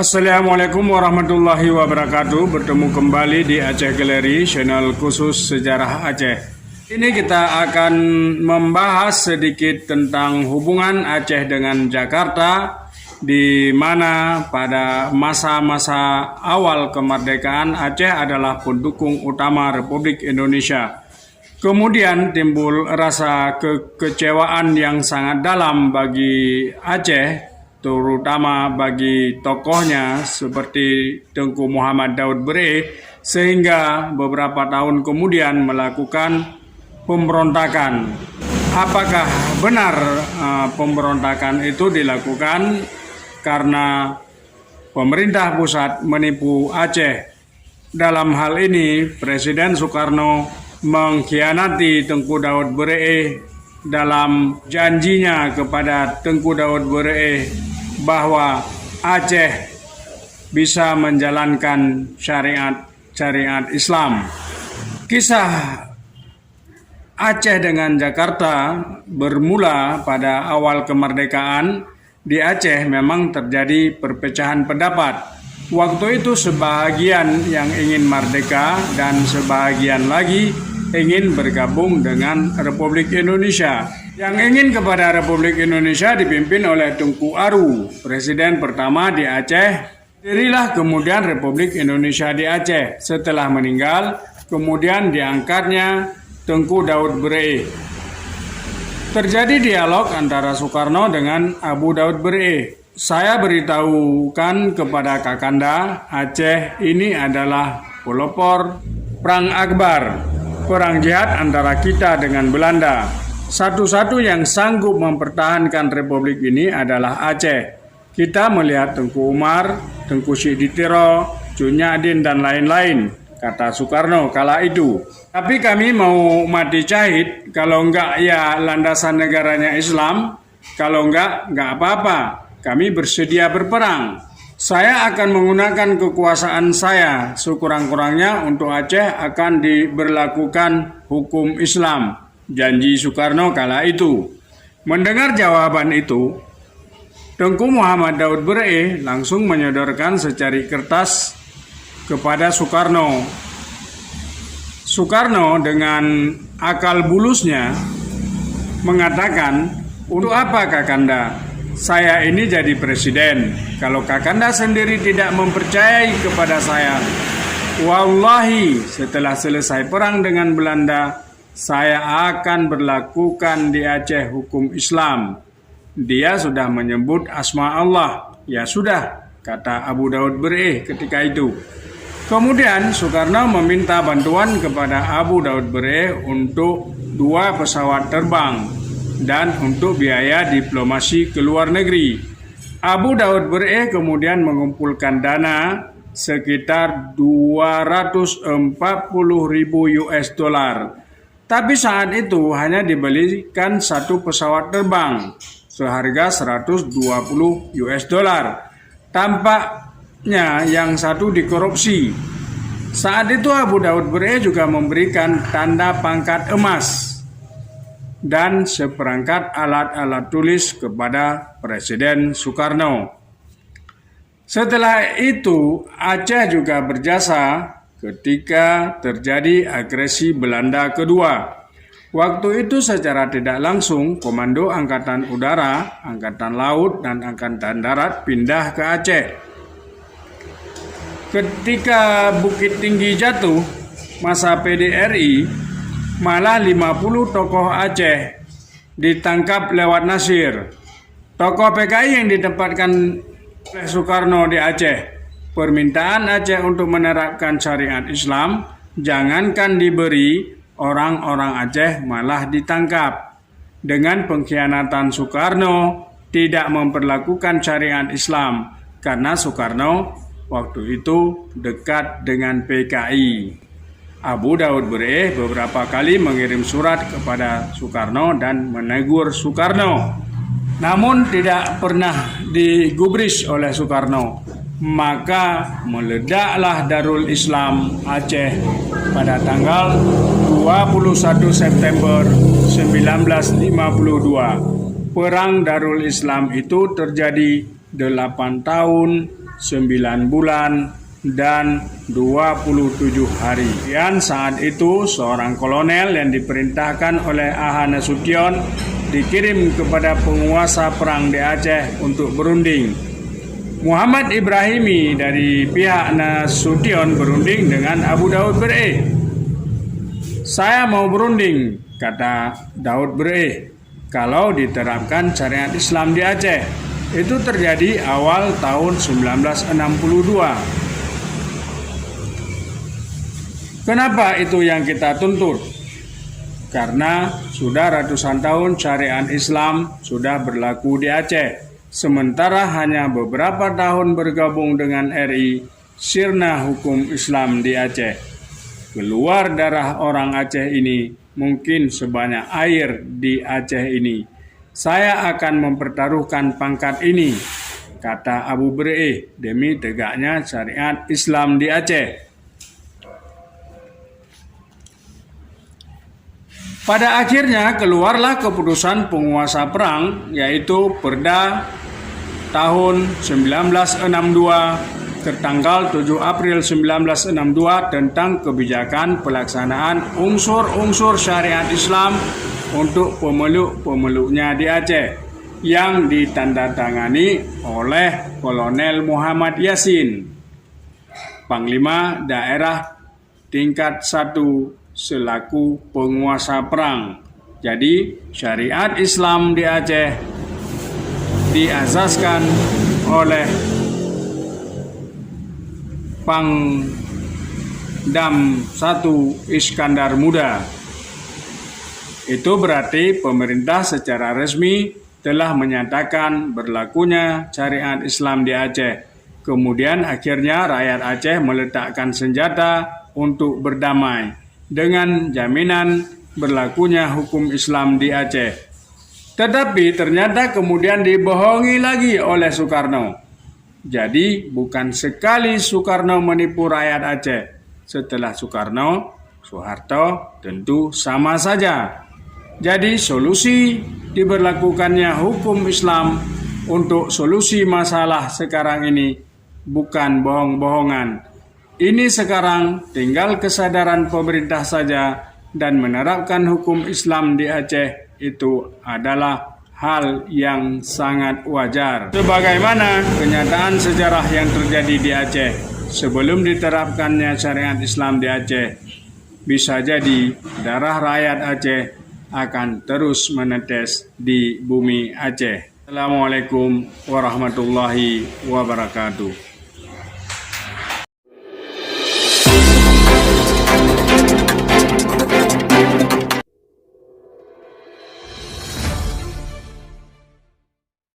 Assalamualaikum warahmatullahi wabarakatuh. Bertemu kembali di Aceh Gallery, channel khusus sejarah Aceh. Ini kita akan membahas sedikit tentang hubungan Aceh dengan Jakarta, di mana pada masa-masa awal kemerdekaan Aceh adalah pendukung utama Republik Indonesia. Kemudian timbul rasa kekecewaan yang sangat dalam bagi Aceh, terutama bagi tokohnya seperti Tengku Muhammad Daud Bereh, sehingga beberapa tahun kemudian melakukan pemberontakan. Apakah benar pemberontakan itu dilakukan karena pemerintah pusat menipu Aceh? Dalam hal ini Presiden Soekarno mengkhianati Tengku Daud Bereh dalam janjinya kepada Tengku Daud Bereh bahwa Aceh bisa menjalankan syariat Islam. Kisah Aceh dengan Jakarta bermula pada awal kemerdekaan. Di Aceh memang terjadi perpecahan pendapat. Waktu itu sebahagian yang ingin merdeka dan sebahagian lagi ingin bergabung dengan Republik Indonesia. Yang ingin kepada Republik Indonesia dipimpin oleh Tengku Aru, presiden pertama di Aceh. Dirilah kemudian Republik Indonesia di Aceh. Setelah meninggal, kemudian diangkatnya Tengku Daud Bereh. Terjadi dialog antara Soekarno dengan Abu Daud Bereh. Saya beritahukan kepada Kakanda, Aceh ini adalah pelopor Perang Akbar, perang jihad antara kita dengan Belanda. Satu-satu yang sanggup mempertahankan republik ini adalah Aceh. Kita melihat Tengku Umar, Tengku Siditiro, Cunyadin dan lain-lain, kata Soekarno kala itu. Tapi kami mau mati syahid, kalau enggak ya landasan negaranya Islam, kalau enggak apa-apa. Kami bersedia berperang. Saya akan menggunakan kekuasaan saya sekurang-kurangnya untuk Aceh akan diberlakukan hukum Islam. Janji Soekarno kala itu. Mendengar jawaban itu, Tengku Muhammad Daud Bereh langsung menyodorkan secari kertas kepada Soekarno. Soekarno dengan akal bulusnya mengatakan, untuk apa Kakanda? Saya ini jadi presiden. Kalau Kakanda sendiri tidak mempercayai kepada saya, wallahi setelah selesai perang dengan Belanda, saya akan berlakukan di Aceh hukum Islam. Dia sudah menyebut asma Allah. Ya sudah, kata Abu Daud Bereh ketika itu. Kemudian Soekarno meminta bantuan kepada Abu Daud Bereh untuk 2 pesawat terbang dan untuk biaya diplomasi ke luar negeri. Abu Daud Bereh kemudian mengumpulkan dana sekitar 240.000 US dollar. Tapi saat itu hanya dibelikan 1 pesawat terbang seharga 120 US dollar. Tampaknya yang satu dikorupsi. Saat itu Abu Daud Bereh juga memberikan tanda pangkat emas dan seperangkat alat-alat tulis kepada Presiden Soekarno. Setelah itu Aceh juga berjasa ketika terjadi agresi Belanda kedua. Waktu itu secara tidak langsung Komando Angkatan Udara, Angkatan Laut, dan Angkatan Darat pindah ke Aceh. Ketika Bukit Tinggi jatuh, masa PDRI, malah 50 tokoh Aceh ditangkap lewat Nasir. Tokoh PKI yang ditempatkan oleh Soekarno di Aceh. Permintaan Aceh untuk menerapkan syariat Islam, jangankan diberi, orang-orang Aceh malah ditangkap. Dengan pengkhianatan Soekarno tidak memperlakukan syariat Islam, karena Soekarno waktu itu dekat dengan PKI. Abu Daud Bereh beberapa kali mengirim surat kepada Soekarno dan menegur Soekarno, namun tidak pernah digubris oleh Soekarno. Maka meledaklah Darul Islam Aceh pada tanggal 21 September 1952. Perang Darul Islam itu terjadi 8 tahun 9 bulan, dan 27 hari. Dan saat itu seorang kolonel yang diperintahkan oleh Aha Nasution dikirim kepada penguasa perang di Aceh untuk berunding. Muhammad Ibrahimi dari pihak Nasution berunding dengan Abu Daud Ber'eh. "Saya mau berunding," kata Daud Ber'eh, "kalau diterapkan syariat Islam di Aceh." Itu terjadi awal tahun 1962. Kenapa itu yang kita tuntut? Karena sudah ratusan tahun syariat Islam sudah berlaku di Aceh, sementara hanya beberapa tahun bergabung dengan RI, sirna hukum Islam di Aceh. Keluar darah orang Aceh ini mungkin sebanyak air di Aceh ini. Saya akan mempertaruhkan pangkat ini, kata Abu Ber'eh, demi tegaknya syariat Islam di Aceh. Pada akhirnya keluarlah keputusan penguasa perang, yaitu Perda tahun 1962 tertanggal 7 April 1962 tentang kebijakan pelaksanaan unsur-unsur syariat Islam untuk pemeluk-pemeluknya di Aceh, yang ditandatangani oleh Kolonel Muhammad Yasin, Panglima Daerah tingkat 1 selaku penguasa perang. Jadi syariat Islam di Aceh diasaskan oleh Pangdam 1 Iskandar Muda. Itu berarti pemerintah secara resmi telah menyatakan berlakunya syariat Islam di Aceh. Kemudian akhirnya rakyat Aceh meletakkan senjata untuk berdamai dengan jaminan berlakunya hukum Islam di Aceh. Tetapi ternyata kemudian dibohongi lagi oleh Soekarno. Jadi bukan sekali Soekarno menipu rakyat Aceh. Setelah Soekarno, Soeharto tentu sama saja. Jadi solusi diberlakukannya hukum Islam untuk solusi masalah sekarang ini bukan bohong-bohongan. Ini sekarang tinggal kesadaran pemerintah saja, dan menerapkan hukum Islam di Aceh itu adalah hal yang sangat wajar. Sebagaimana kenyataan sejarah yang terjadi di Aceh sebelum diterapkannya syariat Islam di Aceh, bisa jadi darah rakyat Aceh akan terus menetes di bumi Aceh. Assalamualaikum warahmatullahi wabarakatuh.